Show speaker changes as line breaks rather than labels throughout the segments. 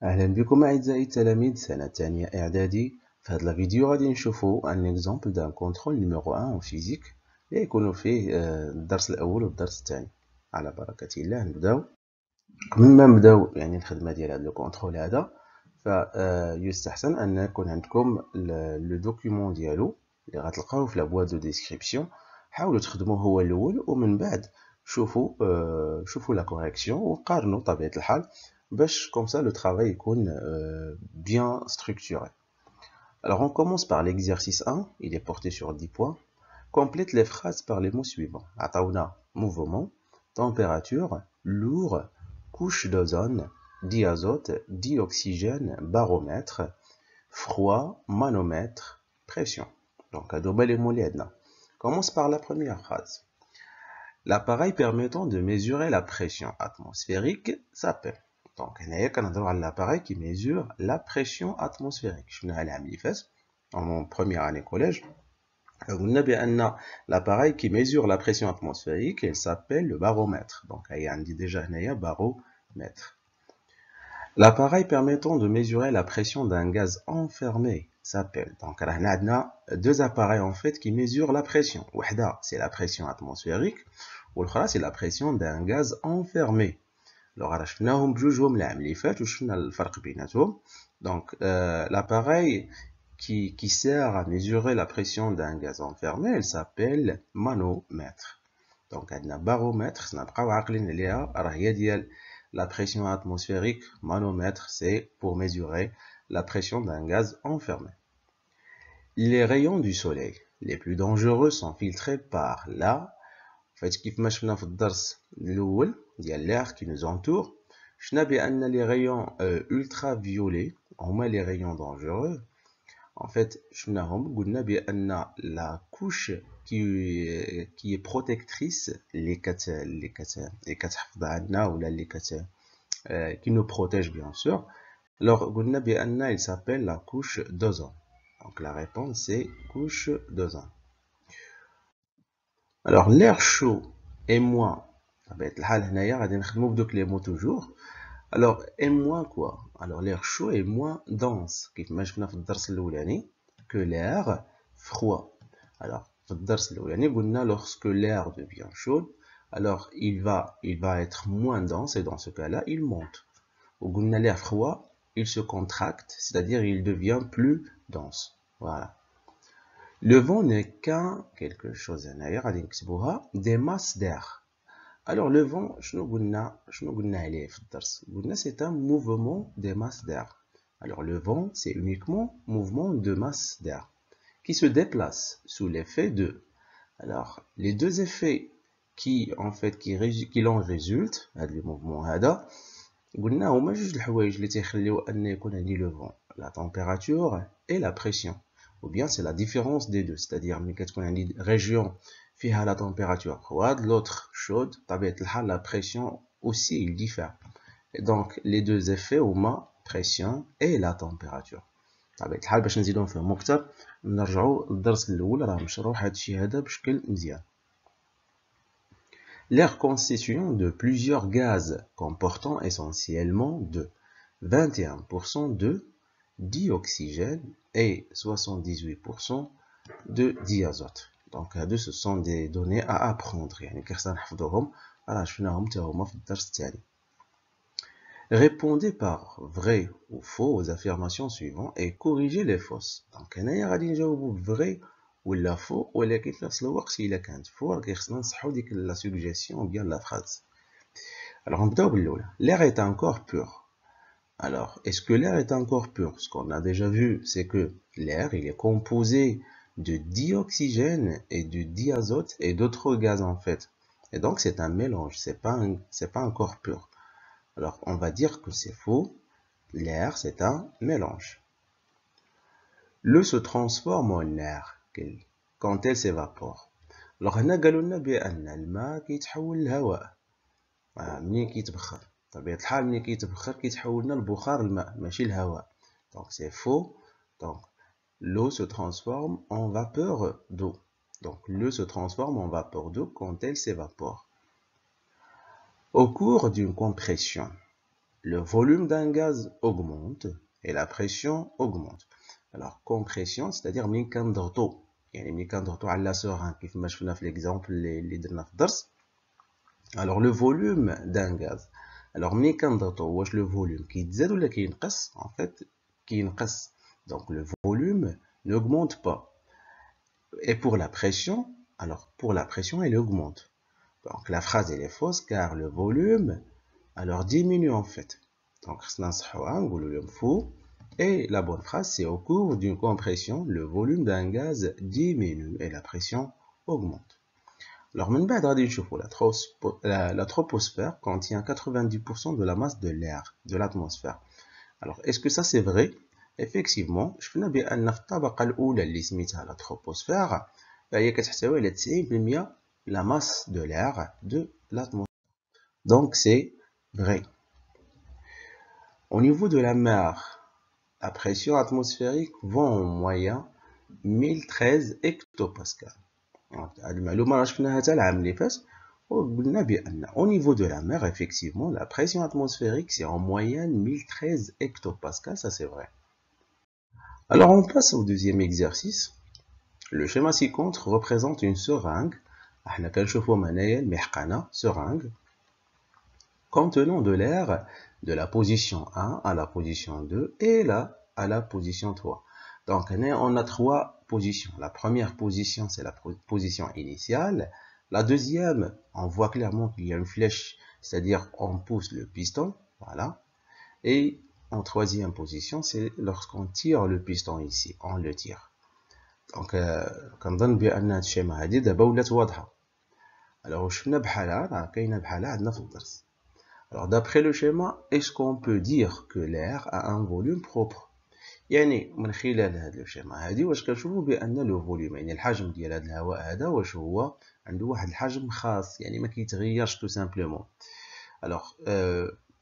أهلا بكم أعزائي التلاميذ سنة تانية إعدادي. في هذا الفيديو غادي نشوفوا ان اكزومبل دان كونترول نيميرو 1 أو فيزيك اللي يكون فيه الدرس الأول والدرس الثاني. على بركة الله نبداو. قبل ما نبداو يعني الخدمة ديال هذا الكونترول هذا فيستحسن أن يكون عندكم لو دوكيومون ديالو اللي غتلقاوه في لا بواط دو ديسكريبسيون. حاولوا تخدموه هو الأول ومن بعد شوفوا لا كوريكسيون وقارنوا طبيعة الحال باش comme ça le travail يكون bien structuré. Alors on commence par l'exercice 1, il est porté sur 10 points. Complète les phrases par les mots suivants. عطاونا mouvement, température, lourd, couche d'ozone, diazote, dioxygène, baromètre, froid, manomètre, pression. Donc هادو هما les mots اللي عندنا. Commence par la première phrase. L'appareil permettant de mesurer la pression atmosphérique s'appelle. Donc, l'appareil qui mesure la pression atmosphérique. Je suis allé en mon première année collège. L'appareil qui mesure la pression atmosphérique, il s'appelle le baromètre. Donc, il y a déjà un baromètre. L'appareil permettant de mesurer la pression d'un gaz enfermé s'appelle. Donc, on a deux appareils en fait qui mesurent la pression. C'est la pression atmosphérique. والأخرى c'est la pression d'un gaz enfermé. Alors شفناهم بجوجهم العام اللي فات وشفنا الفرق بيناتهم. Donc l'appareil qui sert à mesurer la pression d'un gaz enfermé, il s'appelle manomètre. Donc عندنا baromètre نبقاو عاقلين عليها راه هي ديال la pression atmosphérique. Manomètre c'est pour mesurer la pression d'un gaz enfermé. Les rayons du soleil les plus dangereux sont filtrés par la فايت كيف ما شفنا في الدرس الاول ديال l'air qui nous entoure شفنا بان لي رayons ultraviolets هما لي rayons dangereux. En fait شفناهم قلنا بان la couche qui est protectrice اللي كتحفظ عنا ولا اللي qui nous protège bien sûr. Alors قلنا بان il s'appelle la couche d'ozone. Donc la réponse c'est couche d'ozone. Alors l'air chaud est moins, alors est moins quoi? Alors l'air chaud est moins dense que l'air froid. Alors lorsque l'air devient chaud, alors il va être moins dense et dans ce cas-là il monte. L'air froid il se contracte, c'est-à-dire il devient plus dense. Voilà. Le vent n'est qu'un quelque chose des masses d'air. Alors le vent, c'est un mouvement des masses d'air. Alors le vent, c'est uniquement mouvement de masse d'air qui se déplace sous l'effet de. Alors les deux effets qui en en résultent, les mouvements هذا قلنا هما جوج الحوايج اللي تيخليو ان يكون عندي le vent, la température et la pression. Ou bien c'est la différence des deux, c'est-à-dire qu'on a une région qui a la température froide, l'autre chaude, la pression aussi il diffère. Et donc les deux effets هما pression et la température. طبيعة الحال باش نزيدو نفهمو اكثر نرجعو للدرس الاول راه مشروح هادشي هذا بشكل مزيان. L'air constituant de plusieurs gaz comportant essentiellement de 21% de dioxygène et 78% de diazote. Donc ce sont des données à apprendre. Répondez par vrai ou faux aux affirmations suivantes et corrigez les fausses. Donc vrai ou la faux ou la suggestion ou bien la phrase. Alors on peut l'air est encore pur. Alors, est-ce que l'air est encore pur? Ce qu'on a déjà vu, c'est que l'air, il est composé de dioxygène et de diazote et d'autres gaz en fait. Et donc, c'est un mélange, c'est pas encore pur. Alors, on va dire que c'est faux. L'air, c'est un mélange. L'eau se transforme en air quand elle s'évapore. Alors, on a قالوا بأن الماء كيتحول لهواء منين كيتبخر. طبيعة الحال ملي كيتبخر كيتحول لنا لبخار الماء ماشي الهواء. Donc c'est faux. Donc l'eau se transforme en vapeur d'eau. Donc l'eau se transforme en vapeur d'eau quand elle s'évapore. Au cours d'une compression, le volume d'un gaz augmente et la pression augmente. Alors, compression, c'est-à-dire ملي كنضغطوا يعني ملي كنضغطوا على سوران كيف ما شفنا في l'exemple اللي درنا في الدرس. Alors, le volume d'un gaz. Alors, ملي كنضغطوا واش le volume كيتزاد ولا كينقص؟ En fait, كينقص. Donc, le volume n'augmente pas. Et pour la pression, alors pour la pression, elle augmente. Donc, la phrase elle est fausse car le volume alors diminue en fait. Donc, et la bonne phrase, c'est au cours d'une compression, le volume d'un gaz diminue et la pression augmente. Alors, la troposphère contient 90% de la masse de l'air, de l'atmosphère. Alors, est-ce que ça c'est vrai? Effectivement, شفنا بأن في الطبقة الأولى اللي سميتها la troposphère فهي كتحتوي على 90% la masse de l'air de l'atmosphère. Donc, c'est vrai. Au niveau de la mer, la pression atmosphérique vaut en moyenne 1013 hectopascales. المعلومة راه شفناها حتى العام اللي فات وقلنا بأن au niveau de la mer, effectivement, la pression atmosphérique c'est en moyenne 1013 hectopascales, ça c'est vrai. Alors on passe au deuxième exercice. Le schéma ci-contre représente une seringue. احنا كنشوفوا هنايا المحقنة seringue contenant de l'air de la position 1 à la position 2 et là à la position 3. Donc on a trois positions. La première position, c'est la position initiale. La deuxième, on voit clairement qu'il y a une flèche, c'est-à-dire on pousse le piston, voilà. Et en troisième position, c'est lorsqu'on tire le piston ici, on le tire. Donc, كنظن بأن هذا الشيما هذه دابا ولات واضحة. Alors, شفنا بحالها راه كاينة بحالها عندنا في الدرس. Alors, d'après le schéma, est-ce qu'on peut dire que l'air a un volume propre? يعني من خلال هذا الشيما هذه واش كنشوفوا بأن لو فوليوم يعني الحجم ديال هذا الهواء هذا واش هو عنده واحد الحجم خاص يعني ما كيتغيرش tout simplement. Alors,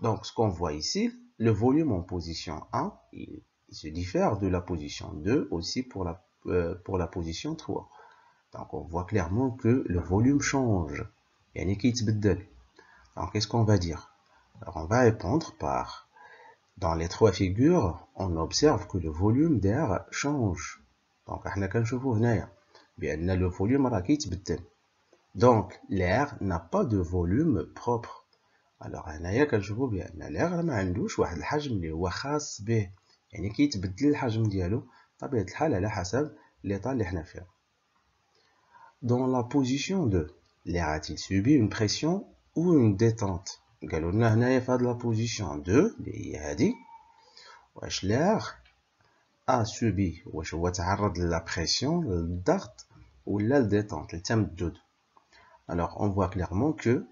donc ce qu'on voit ici, le volume en position 1, il se diffère de la position 2 aussi pour la position 3. Donc on voit clairement que le volume change. يعني كيتبدل. Donc qu'est-ce qu'on va dire? Alors on va répondre par dans les trois figures, on observe que le volume d'air change. Donc احنا كنشوفوا هنايا بأن le volume راه كيتبدل. Donc l'air n'a pas de volume propre. Alors هنايا كنشوفوا بأن l'air راه ما عندوش واحد الحجم اللي هو خاص به. يعني كيتبدل الحجم ديالو بطبيعة الحال على حسب l'état اللي حنا فيه. Dans la position 2, l'air a-t-il subi une pression ou une détente? قالوا لنا هنايا في هاد la position 2 اللي هي هادي واش l'air a subi واش هو تعرض للا pression للضغط ولا للديتونت للتمدد. Alors on voit clairement que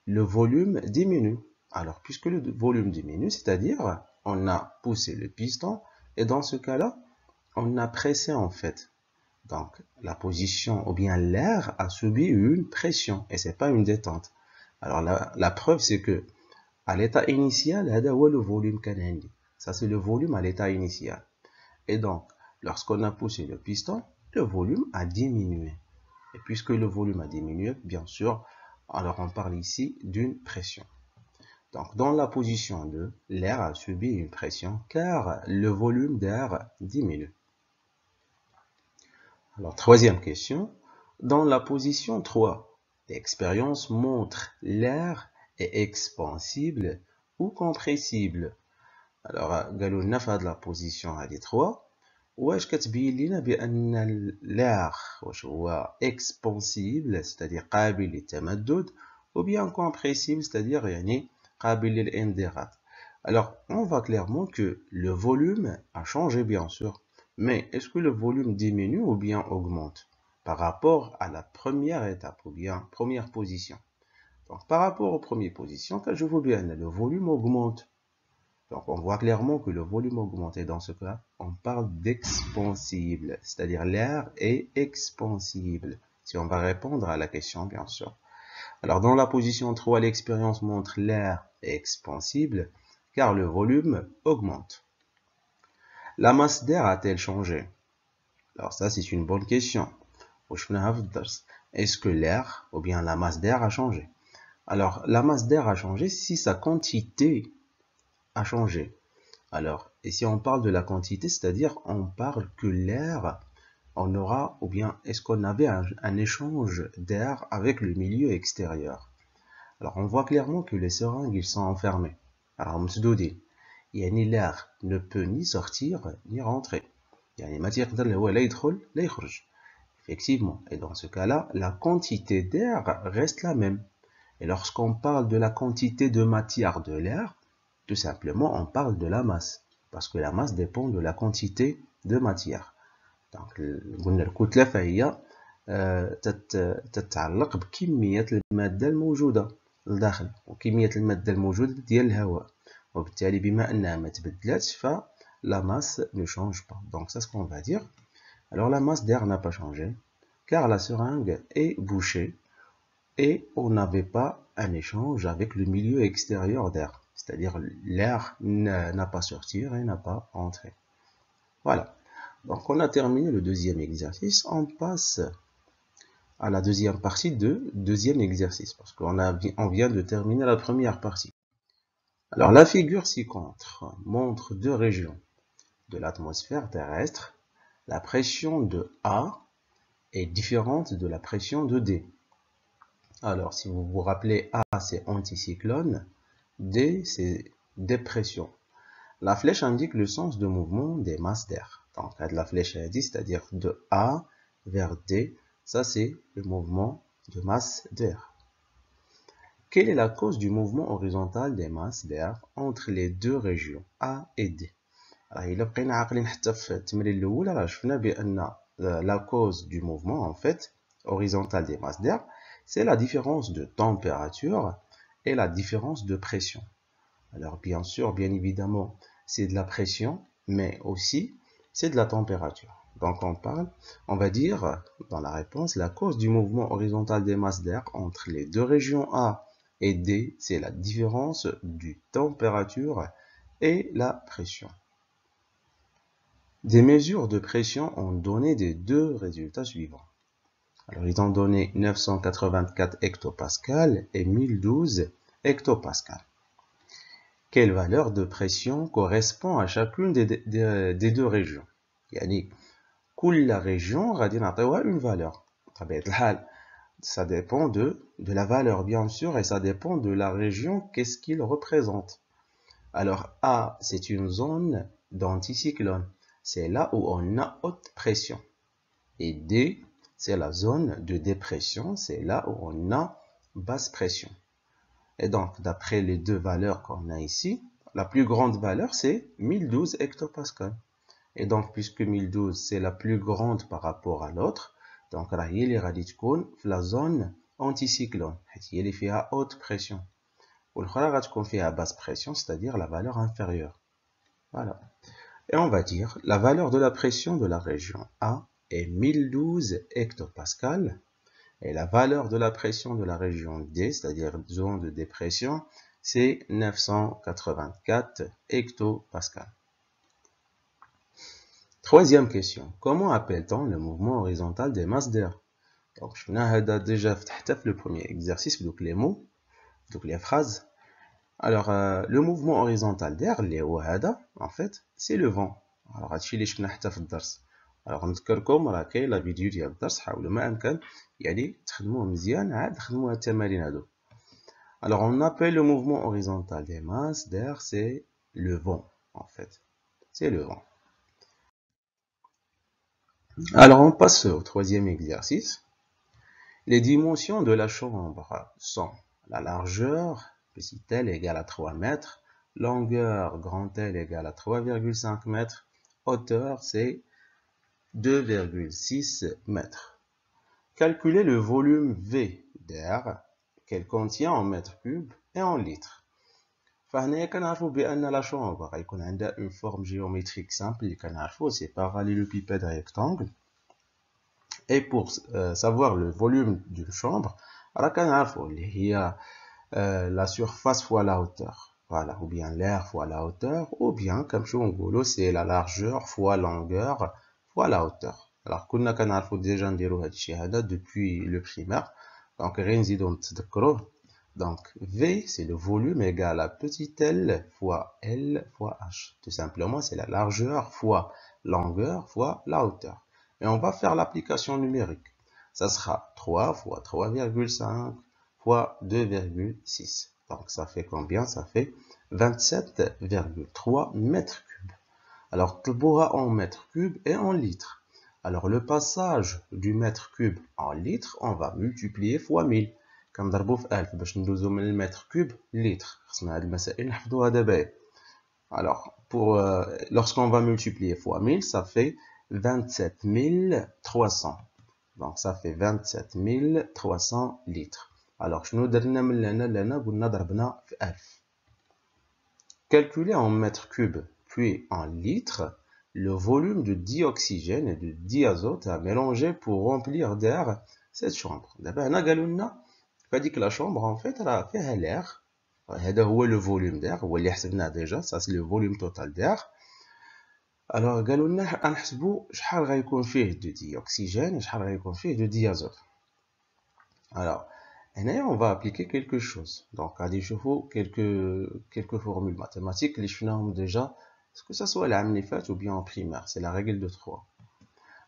le volume diminue. Alors puisque le volume diminue, c'est-à-dire on a poussé le piston et dans ce cas-là on a pressé en fait. Donc la position ou bien l'air a subi une pression et c'est pas une détente. Alors la preuve c'est que à l'état initial هذا هو le volume كان عندي. Ça c'est le volume à l'état initial. Et donc lorsqu'on a poussé le piston, le volume a diminué. Et puisque le volume a diminué, bien sûr, alors on parle ici d'une pression. Donc dans la position 2, l'air a subi une pression car le volume d'air diminue. Alors troisième question, dans la position 3, l'expérience montre l'air est expansible ou compressible. Alors قالوا لنا في هذه la position هذه 3 واش كتبين لنا بأن l'air واش هو expansible c'est-à-dire قابل للتمدد ou bien compressible c'est-à-dire يعني قابل للانضغاط. Alors on voit clairement que le volume a changé bien sûr, mais est-ce que le volume diminue ou bien augmente par rapport à la première étape ou bien première position? Donc par rapport aux premières positions, je vois bien le volume augmente. Donc on voit clairement que le volume augmente et dans ce cas, on parle d'expansible, c'est-à-dire l'air est expansible. Si on va répondre à la question, bien sûr. Alors dans la position 3, l'expérience montre l'air est expansible car le volume augmente. La masse d'air a-t-elle changé? Alors ça c'est une bonne question. Est-ce que l'air ou bien la masse d'air a changé? Alors la masse d'air a changé si sa quantité a changé. Alors, et si on parle de la quantité, c'est-à-dire on parle que l'air, on aura, ou bien est-ce qu'on avait un échange d'air avec le milieu extérieur. Alors, on voit clairement que les seringues, ils sont enfermés. Alors, مسدودين. يعني l'air ne peut ni sortir ni rentrer. يعني ما تقدر هو لا يدخل لا يخرج. Effectivement. Et dans ce cas-là, la quantité d'air reste la même. Et lorsqu'on parle de la quantité de matière de l'air, tout simplement, on parle de la masse. Parce que la masse dépend de la quantité de matière. Donc, قلنا الكتلة فهي تتعلق بكمية المادة الموجودة لداخل وكمية المادة الموجودة ديال الهواء. وبالتالي بما أنها ما تبدلاتش ف la masse ne change pas. Donc, c'est ce qu'on va dire. Alors, la masse d'air n'a pas changé car la seringue est bouchée et on n'avait pas un échange avec le milieu extérieur d'air. C'est-à-dire l'air n'a pas sorti et n'a pas entré. Voilà. Donc on a terminé le deuxième exercice. On passe à la deuxième partie de deuxième exercice. Parce qu'on vient de terminer la première partie. Alors la figure ci-contre montre deux régions de l'atmosphère terrestre. La pression de A est différente de la pression de D. Alors si vous vous rappelez, A c'est anticyclone. D, c'est dépression. La flèche indique le sens de mouvement des masses d'air. Donc, la flèche a dit, c'est-à-dire de A vers D, ça c'est le mouvement de masse d'air. Quelle est la cause du mouvement horizontal des masses d'air entre les deux régions A et D? Alors, il a pris عاقلين حتى في التمرين الأول راه شفنا بأن la cause du mouvement en fait horizontal des masses d'air, c'est la différence de température et la différence de pression. Alors bien sûr, bien évidemment, c'est de la pression, mais aussi c'est de la température. Donc on va dire dans la réponse, la cause du mouvement horizontal des masses d'air entre les deux régions A et D, c'est la différence de température et la pression. Des mesures de pression ont donné des deux résultats suivants. Alors ils ont donné 984 hectopascales et 1012 hectopascales. Quelle valeur de pression correspond à chacune des deux régions? يعني كل région غادي نعطيوها une valeur. بطبيعة الحال ça dépend de la valeur bien sûr et ça dépend de la région, qu'est-ce qu'il représente. Alors A, c'est une zone d'anticyclone. C'est là où on a haute pression. Et D, c'est la zone de dépression. C'est là où on a basse pression. Et donc, d'après les deux valeurs qu'on a ici, la plus grande valeur, c'est 1012 hectopascales. Et donc, puisque 1012, c'est la plus grande par rapport à l'autre, donc, هي اللي غادي تكون في la zone anticyclone. هي اللي فيها haute pression. والأخرى غتكون فيها basse pression, c'est-à-dire la valeur inférieure. Voilà. Et on va dire, la valeur de la pression de la région A est 1012 hectopascales. Et la valeur de la pression de la région D, c'est-à-dire zone de dépression, c'est 984 hectopascales. Troisième question. Comment appelle-t-on le mouvement horizontal des masses d'air? Donc, je vais déjà fait le premier exercice, donc les mots, donc les phrases. Alors, le mouvement horizontal d'air, en fait, c'est le vent. Alors, هادشي اللي شفنا حتى في الدرس. Alors, نذكركم راه كاين لا فيديو ديال الدرس حاولوا ما امكن يعني تخدموه مزيان عاد خدموا التمارين هادو. Alors, on appelle le mouvement horizontal des masses d'air, c'est le vent, en fait. C'est le vent. Alors, on passe au troisième exercice. Les dimensions de la chambre sont la largeur, petit L égale à 3 mètres, longueur, grand L égale à 3,5 mètres, hauteur, c'est 2,6 mètres. Calculez le volume V d'air qu'elle contient en mètres cubes et en litres. فهنا كنعرفوا بأن la chambre غيكون عندها une forme géométrique simple اللي كنعرفوا c'est parallélépipède rectangle. Et pour savoir le volume d'une chambre, راه كنعرفوا اللي هي la surface fois la hauteur. Voilà, ou bien l'air fois la hauteur, ou bien comme je vous c'est la largeur fois longueur fois la hauteur. Alors كنا كنعرفوا déjà نديروا هذا الشيء هذا depuis le primaire. Donc غير نزيدو نتذكروه. Donc, V, c'est le volume égal à petit l fois L fois H. Tout simplement, c'est la largeur fois longueur fois la hauteur. Et on va faire l'application numérique. Ça sera 3 fois 3,5 fois 2,6. Donc, ça fait combien? Ça fait 27,3 mètres cubes. Alors, طلبوها en mètres cubes et en litres. Alors, le passage du mètre cube en litres, on va multiplier fois 1000. كنضربو في 1000 باش ندوزو من المتر كوب للتر. خصنا هاد المسائل نحفظوها دابا. Alors, lorsqu'on va multiplier fois 1000, ça fait 27 300. Donc, ça fait 27 300 litres. Alors, شنو درنا من لهنا قلنا ضربنا في 1000. Calculer en mètres cubes puis en litres le volume de dioxygène et de diazote à mélanger pour remplir d'air cette chambre. D'abord, on a قالوا dit que la chambre, en fait, elle a fait l'air. C'est le volume d'air. Déjà, ça c'est le volume total d'air. Alors, قالوا لنا نحسبوا شحال غيكون فيه de dioxygène et شحال غيكون فيه de diazote. Alors, on va appliquer quelque chose. Donc, غادي نشوفوا quelques formules mathématiques اللي شفناهم déjà, que ça soit العام اللي فات ou bien en primaire. C'est la règle de 3.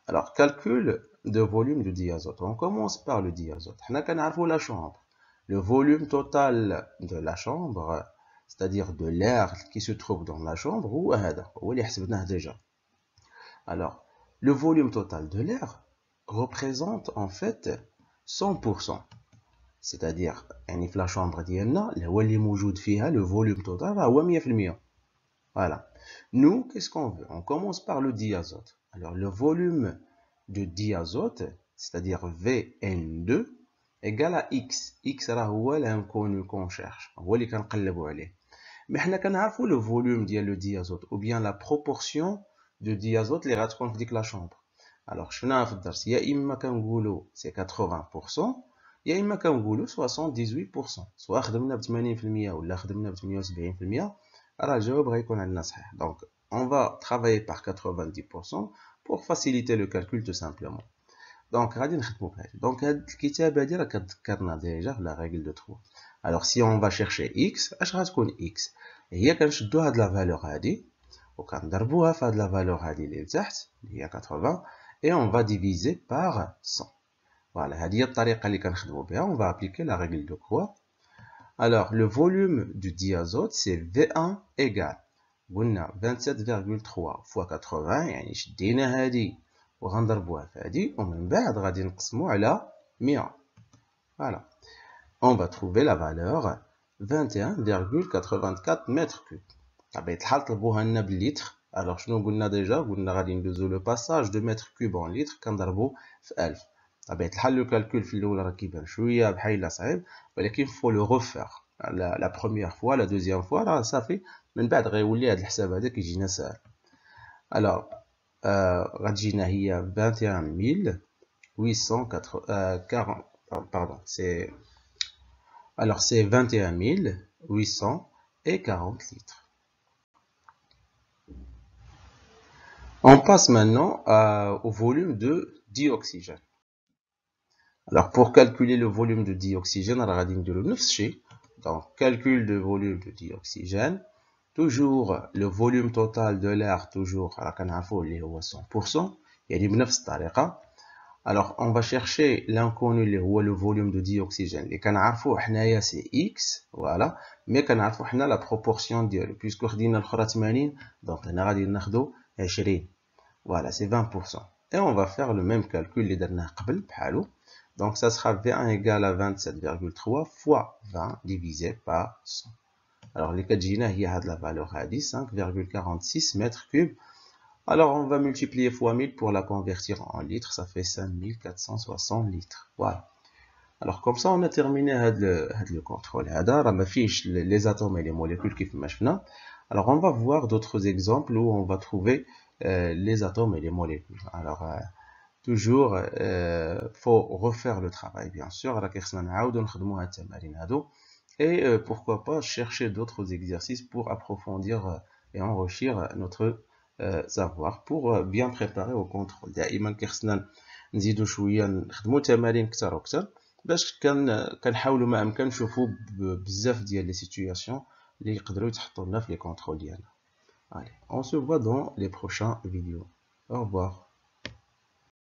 Alors, calcul de volume de diazote. On commence par le diazote. On a la chambre. Le volume total de la chambre, c'est-à-dire de l'air qui se trouve dans la chambre, ou déjà. Alors, le volume total de l'air représente en fait 100%. C'est-à-dire, la chambre ديالنا اللي موجود فيها le volume total هو 100%. Voilà. Nous, qu'est-ce qu'on veut? On commence par le diazote. Alors, le volume de diazote, c'est-à-dire Vn2, égale à X. X est l'inconnu qu'on cherche. Mais on connaît le volume de le diazote, ou bien la proportion de diazote les rats qu'on dit la chambre. Alors, je vais c'est 80%, il y a 78%. Soit خدمنا ب 80% ولا خدمنا ب 78%. Alors, le jawab غيكون عندنا صحيح. Donc, on va travailler par 90% pour faciliter le calcul tout simplement. Donc, غادي نخدمو بهذا. Donc, هاد الكتابة هادي راه كتذكرنا ديجا في la règle de 3. Alors, si on va chercher x, اش غتكون x؟ هي كنشدو هاد لا فالور هادي وكنضربوها في هاد لا فالور هادي اللي لتحت اللي هي 80 et on va diviser par 100. Voilà, هادي هي الطريقة اللي كنخدمو بها. On va appliquer la règle de quoi? Alors, le volume du diazote, c'est V1 égale, قلنا 27,3 fois 80, يعني شدينا هادي وغنضربوها في هادي ومن بعد غادي نقسمو على 100. Voilà. On va trouver la valeur 21,84 mètres cubes. بطبيعة الحال طلبوها لنا بالليتر. Alors, شنو قلنا ديجا؟ قلنا غادي ندوزو لو باساج دو متر كوب en litre كنضربو في 1000. بطبيعة الحال لو كالكول في الأول راه كيبان شوية بحال صعيب ولكن faut le refaire. La première fois, la deuxième fois, راه صافي من بعد غيولي هاد الحساب هذا كيجينا ساهل. Alors, غتجينا هي 21 pardon, c'est 21 840 litres. On passe maintenant au volume de dioxygène. Alors, pour calculer le volume de dioxygène, on va نديرو نفس الشيء. Donc, calcul de volume de dioxygène. Toujours le volume total de l'air, toujours, اللي هو 100%. يعني بنفس الطريقة. Alors, on va chercher l'inconnu اللي هو le volume de dioxygène. اللي كنعرفوه حنايا c'est X. Voilà. Mais كنعرفو حنا la proportion ديالو. Puisque خدينا الأخرى 80. Donc, هنا غادي ناخدو 20. Voilà, c'est 20%. Et on va faire le même calcul اللي درناه قبل بحالو. Donc, ça sera V1 égale à 27,3 fois 20 divisé par 100. Alors, les 4 gina, il y a la valeur à 5,46 mètres cubes. Alors, on va multiplier fois 1000 pour la convertir en litres. Ça fait 5460 litres. Voilà. Alors, comme ça, on a terminé le contrôle. Les atomes et les molécules qui font. Alors, on va voir d'autres exemples où on va trouver les atomes et les molécules. Alors, toujours, faut refaire le travail, bien sûr. Et pourquoi pas chercher d'autres exercices pour approfondir et enrichir notre savoir, pour bien préparer au contrôle. دائما كيخصنا نزيدو شوية نخدمو تمارين كتر وكتر باش كنحاولوا ما امكن نشوفوا بزاف ديال لي سيتوياسيون اللي يقدروا يتحطوا لنا في لي كونترول ديالنا. Allez, on se voit dans les prochains vidéos. Au revoir.